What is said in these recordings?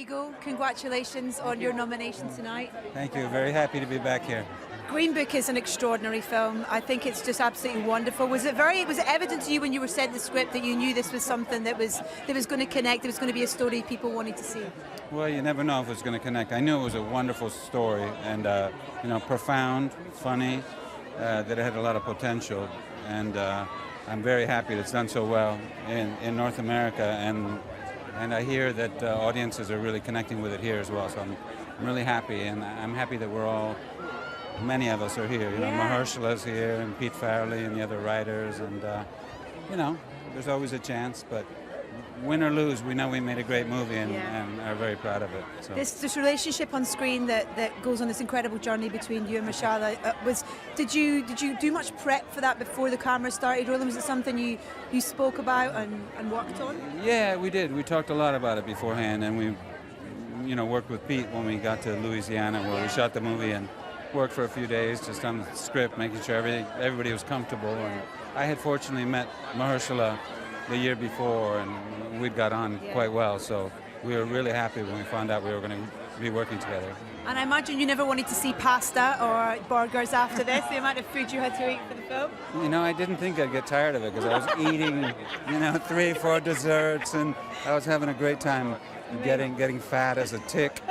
Viggo, congratulations on your nomination tonight. Thank you. Very happy to be back here. Green Book is an extraordinary film. I think it's just absolutely wonderful. Was it evident to you when you were sent the script that you knew this was something that was going to connect, it was going to be a story people wanted to see? Well, you never know if it's going to connect. I knew it was a wonderful story and you know, profound, funny, that it had a lot of potential, and I'm very happy that it's done so well in North America, and I hear that audiences are really connecting with it here as well. So I'm really happy, and I'm happy that many of us are here. You know, Mahershala's here, and Pete Farrelly, and the other writers, and you know, there's always a chance, but win or lose, we know we made a great movie and are very proud of it. So. This relationship on screen that goes on this incredible journey between you and Mahershala, did you do much prep for that before the camera started rolling? Was it something you spoke about and worked on? Yeah, we did. We talked a lot about it beforehand, and we worked with Pete when we got to Louisiana, where we shot the movie, and worked for a few days just on the script, making sure everybody was comfortable. And I had fortunately met Mahershala the year before, and we'd got on quite well, so we were really happy when we found out we were going to be working together. And I imagine you never wanted to see pasta or burgers after this, the amount of food you had to eat for the film? You know, I didn't think I'd get tired of it, because I was eating, 3-4 desserts, and I was having a great time getting fat as a tick.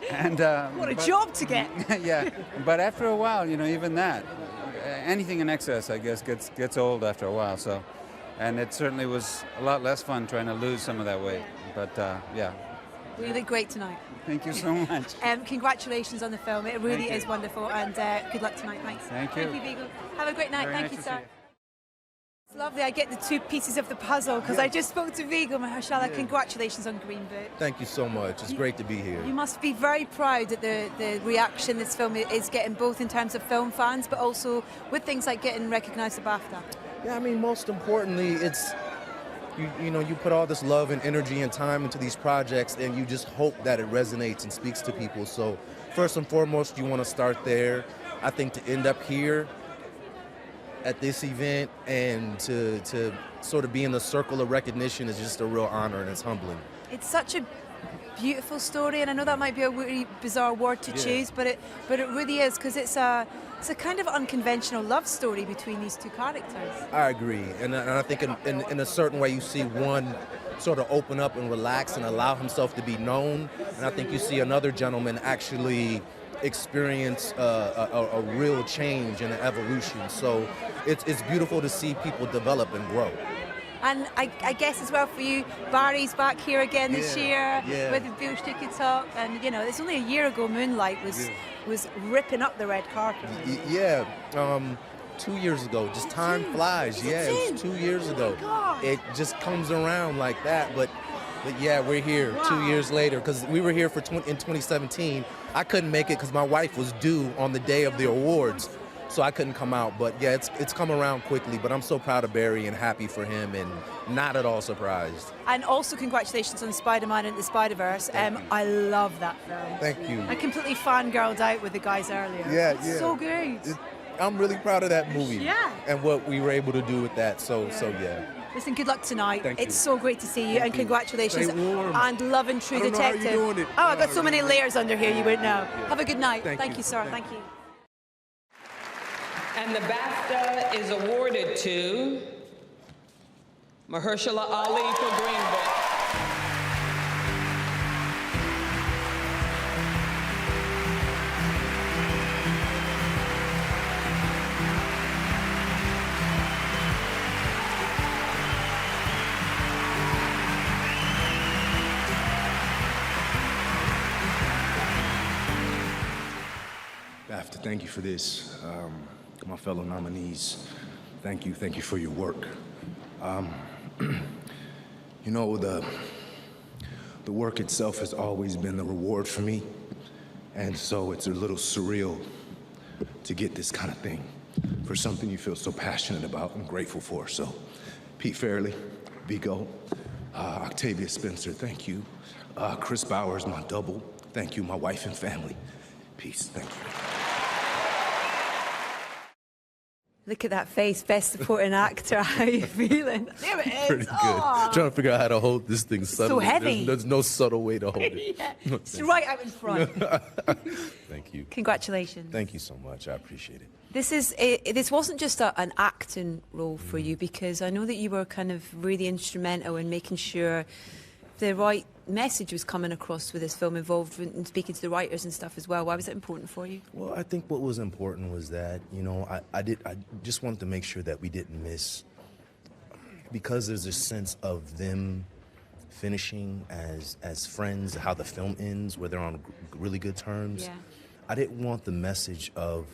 And what a job to get! Yeah, but after a while, even that, anything in excess, I guess, gets old after a while. So, and it certainly was a lot less fun trying to lose some of that weight. But yeah. Really great tonight. Thank you so much. Congratulations on the film. It really is wonderful, and good luck tonight. Thanks. Thank you. Thank you, Viggo. Have a great night. Very Thank nice you, sir. See you. It's lovely. I get the two pieces of the puzzle because I just spoke to Viggo Mahershala. Congratulations on Green Book. Thank you so much. It's great to be here. You must be very proud at the reaction this film is getting, both in terms of film fans, but also with things like getting recognised at BAFTA. Yeah, I mean, most importantly, it's you put all this love and energy and time into these projects, and you just hope that it resonates and speaks to people. So first and foremost, you want to start there. I think to end up here at this event and to sort of be in the circle of recognition is just a real honor, and it's humbling. It's such a beautiful story, and I know that might be a really bizarre word to choose, but it really is, because it's a kind of unconventional love story between these two characters. I agree, and I think in a certain way you see one sort of open up and relax and allow himself to be known, and I think you see another gentleman actually experience a real change and an evolution. So it's beautiful to see people develop and grow. And I guess as well for you, Barry's back here again this year with the Bill Stuckey talk, and it's only a year ago Moonlight was ripping up the red carpet. 2 years ago, just time flies. It was 2 years ago. It just comes around like that, but yeah, we're here 2 years later, because we were here in 2017. I couldn't make it because my wife was due on the day of the awards, so I couldn't come out. But yeah, it's come around quickly, but I'm so proud of Barry and happy for him and not at all surprised. And also congratulations on Spider-Man and the Spider-Verse. I love that film. Thank you. I completely fangirled out with the guys earlier. It's so good. I'm really proud of that movie. Yeah. And what we were able to do with that, so yeah. Listen, good luck tonight. Thank you. It's so great to see you, and congratulations. Stay warm. And love and True I don't know Detective. how you're doing it. Oh, I've got so many layers under here, you wouldn't know. Have a good night. Thank you, sir. Thank you. And the BAFTA is awarded to Mahershala Ali for Green Book. BAFTA, thank you for this. My fellow nominees, thank you for your work. The work itself has always been the reward for me, and so it's a little surreal to get this kind of thing for something you feel so passionate about and grateful for. So, Pete Farrelly, Viggo, Octavia Spencer, thank you. Chris Bowers, my double, thank you. My wife and family, peace, thank you. Look at that face, best supporting actor. How are you feeling? There it is. Pretty good. Oh. Trying to figure out how to hold this thing subtly. heavy. There's no subtle way to hold it. Yeah, it's right out in front. Thank you. Congratulations. Thank you so much. I appreciate it. This wasn't just an acting role for you, because I know that you were kind of really instrumental in making sure the right message was coming across with this film, involved in speaking to the writers and stuff as well. Why was it important for you? Well, I think what was important was that, you know, I just wanted to make sure that we didn't miss, because there's a sense of them finishing as friends, how the film ends, where they're on really good terms. Yeah. I didn't want the message of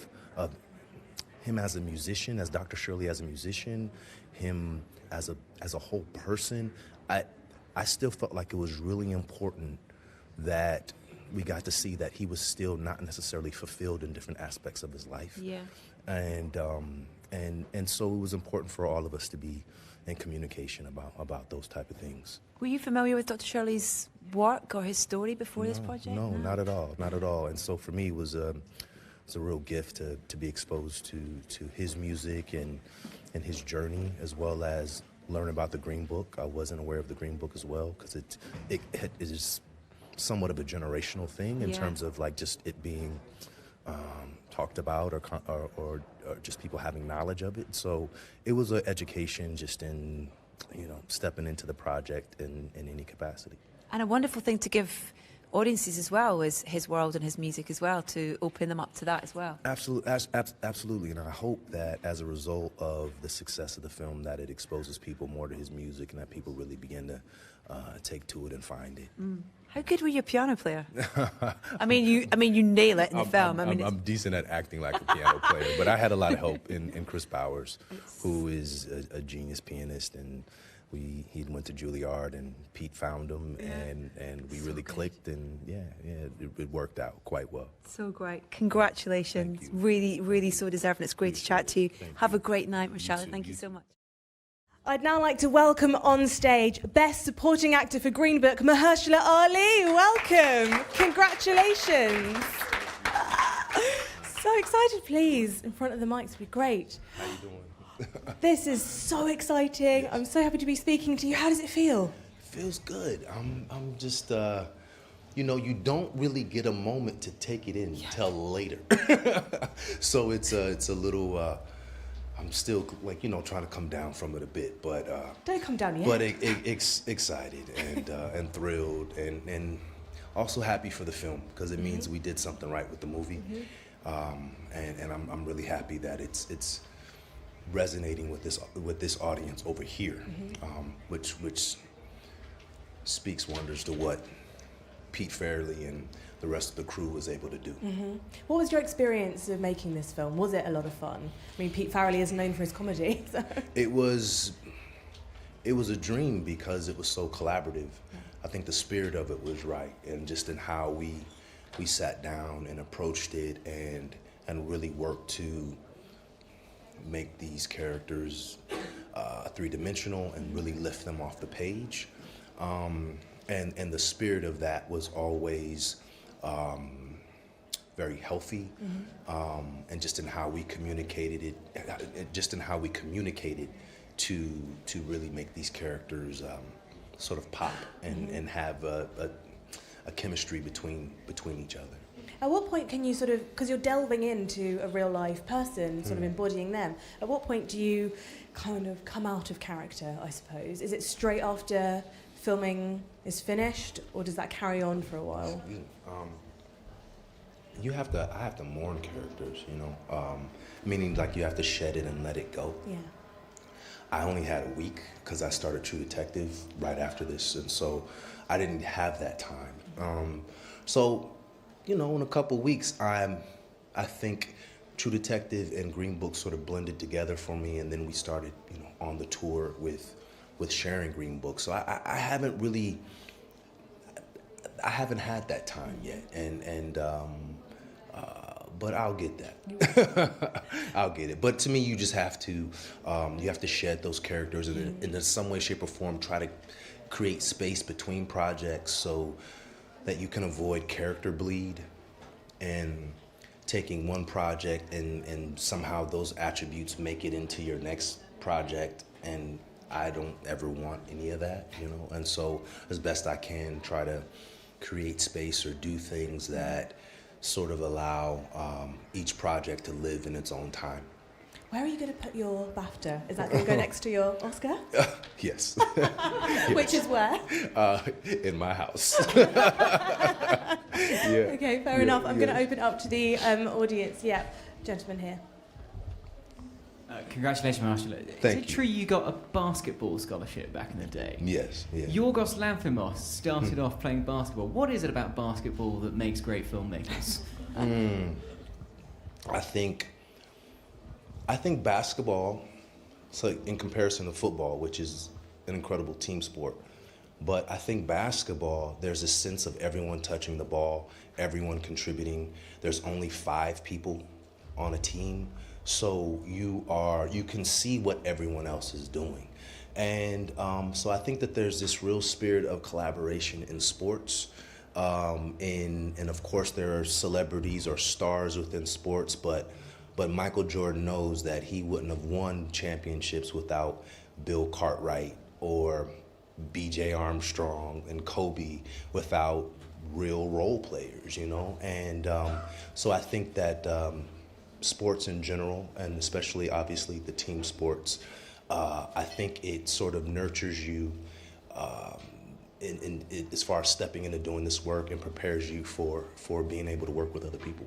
him as a musician, as Dr. Shirley as a musician, him as a whole person. I still felt like it was really important that we got to see that he was still not necessarily fulfilled in different aspects of his life. Yeah. And so it was important for all of us to be in communication about those type of things. Were you familiar with Dr. Shirley's work or his story before this project? No, not at all, not at all. And so for me, it was a real gift to be exposed to his music and his journey, as well as learn about the Green Book. I wasn't aware of the Green Book as well, because it is somewhat of a generational thing in terms of like just it being talked about or just people having knowledge of it. So it was an education just in, you know, stepping into the project in any capacity. And a wonderful thing to give audiences as well is his world and his music as well, to open them up to that as well. Absolutely, and I hope that as a result of the success of the film, that it exposes people more to his music and that people really begin to take to it and find it. How good were you a piano player? I mean, you nail it in the film. I'm decent at acting like a piano player, but I had a lot of help in Chris Bowers, who is a genius pianist, and he went to Juilliard, and Pete found him, and we really clicked, and it worked out quite well. So great. Congratulations. Thank you. Really, really so deserving. It's great to chat to you. Thank Have you. a great night, Mahershala. too. Thank you so much. I'd now like to welcome on stage Best Supporting Actor for Green Book, Mahershala Ali. Welcome. Congratulations. So excited, please. In front of the mics would be great. How you doing? This is so exciting. I'm so happy to be speaking to you. How does it feel? Feels good. I'm just, you know, you don't really get a moment to take it in till later. So it's a little, I'm still, like, you know, trying to come down from it a bit, but Don't come down yet. but excited and thrilled and also happy for the film, because it means we did something right with the movie, and I'm really happy that it's resonating with this audience over here, which speaks wonders to what Pete Fairley and the rest of the crew was able to do. What was your experience of making this film? Was it a lot of fun? I mean, Pete Farrelly is known for his comedy. So. It was a dream because it was so collaborative. I think the spirit of it was right, and just in how we sat down and approached it and really worked to make these characters three-dimensional and really lift them off the page. And the spirit of that was always very healthy, and just in how we communicated it, to really make these characters sort of pop and have a chemistry between each other. At what point can you sort of, because you're delving into a real life person, sort of embodying them, at what point do you kind of come out of character, I suppose? Is it straight after filming is finished, or does that carry on for a while? I have to mourn characters, you know, meaning like you have to shed it and let it go. Yeah. I only had a week because I started True Detective right after this, and so I didn't have that time. So, you know, in a couple weeks, I think True Detective and Green Book sort of blended together for me, and then we started, you know, on the tour with sharing Green Book. So I haven't had that time yet, but I'll get that. I'll get it. But to me, you just have to, shed those characters and in some way, shape, or form, try to create space between projects so that you can avoid character bleed and taking one project and somehow those attributes make it into your next project, and I don't ever want any of that, you know. And so as best I can try to create space or do things that sort of allow each project to live in its own time. Where are you going to put your BAFTA? Is that going to go next to your Oscar? Yes. Which is where? In my house. Okay, fair enough. I'm going to open it up to the audience. Yeah, gentleman here. Congratulations, Mahershala. Thank Is it true you got a basketball scholarship back in the day? Yes. Yorgos Lanthimos started off playing basketball. What is it about basketball that makes great filmmakers? I think basketball, so in comparison to football, which is an incredible team sport, but I think basketball, there's a sense of everyone touching the ball, everyone contributing. There's only 5 people on a team, so you can see what everyone else is doing. And so I think that there's this real spirit of collaboration in sports. And of course there are celebrities or stars within sports, but Michael Jordan knows that he wouldn't have won championships without Bill Cartwright or B.J. Armstrong and Kobe, without real role players, you know? And so I think that sports in general, and especially obviously the team sports, I think it sort of nurtures you as far as stepping into doing this work, and prepares you for being able to work with other people.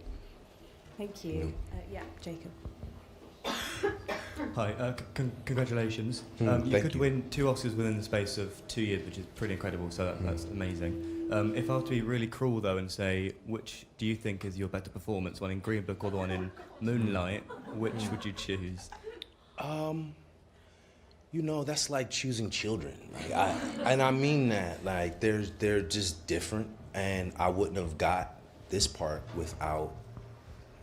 Thank you. Yeah, Jacob. Hi, congratulations. You Thank could you. win 2 Oscars within the space of 2 years, which is pretty incredible, so that's amazing. If I were to be really cruel, though, and say, which do you think is your better performance, one in Green Book or the one in Moonlight, which would you choose? You know, that's like choosing children. Like, and I mean that. Like, they're just different, and I wouldn't have got this part without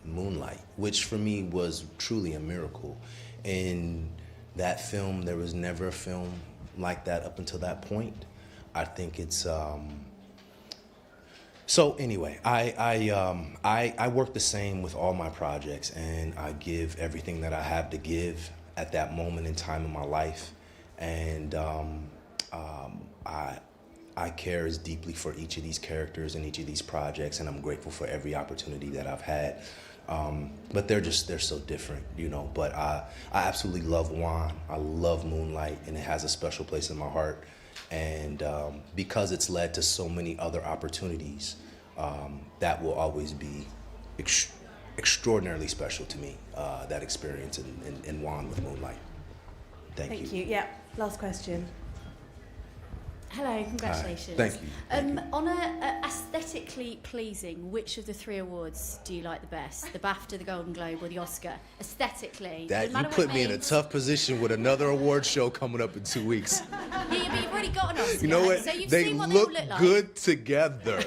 Moonlight, which for me was truly a miracle. In that film, there was never a film like that up until that point. I think it's so anyway, I work the same with all my projects, and I give everything that I have to give at that moment in time in my life, and I care as deeply for each of these characters and each of these projects, and I'm grateful for every opportunity that I've had. But they're so different, you know. But I absolutely love Juan. I love Moonlight, and it has a special place in my heart. And because it's led to so many other opportunities, that will always be extraordinarily special to me, that experience in Juan with Moonlight. Thank you. Thank you. Yeah, last question. Hello, congratulations. Thank you. On a aesthetically pleasing, which of the 3 awards do you like the best? The BAFTA, the Golden Globe, or the Oscar? Aesthetically. That no matter you what put it me in a means. tough position with another award show coming up in 2 weeks. Yeah, but you've already got an Oscar. You know what? So you've They seen what look they all look like. good together.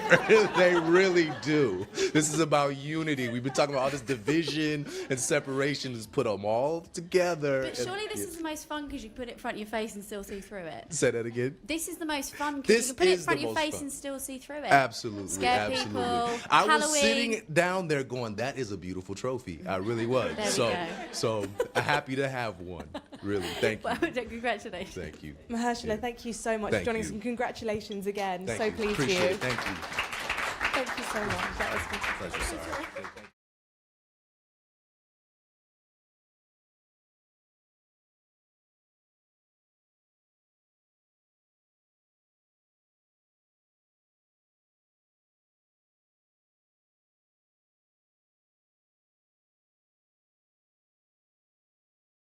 They really do. This is about unity. We've been talking about all this division and separation. Just put them all together. But surely this is the most fun because you can put it in front of your face and still see through it. Say that again. This is the most fun This because you can put it in is front of the your most face fun. and still see through it. Absolutely. Scare absolutely. people. I was Halloween. sitting down there going, that is a beautiful trophy. I really was. There we go. So happy to have one. Really. Thank you. Well, congratulations. Thank you. Mahershala, Yeah. thank you so much Thank for joining you. us, and congratulations again. Thank So you. pleased Appreciate for you. it. Thank you. Thank you so much. That was fantastic. Pleasure, sorry.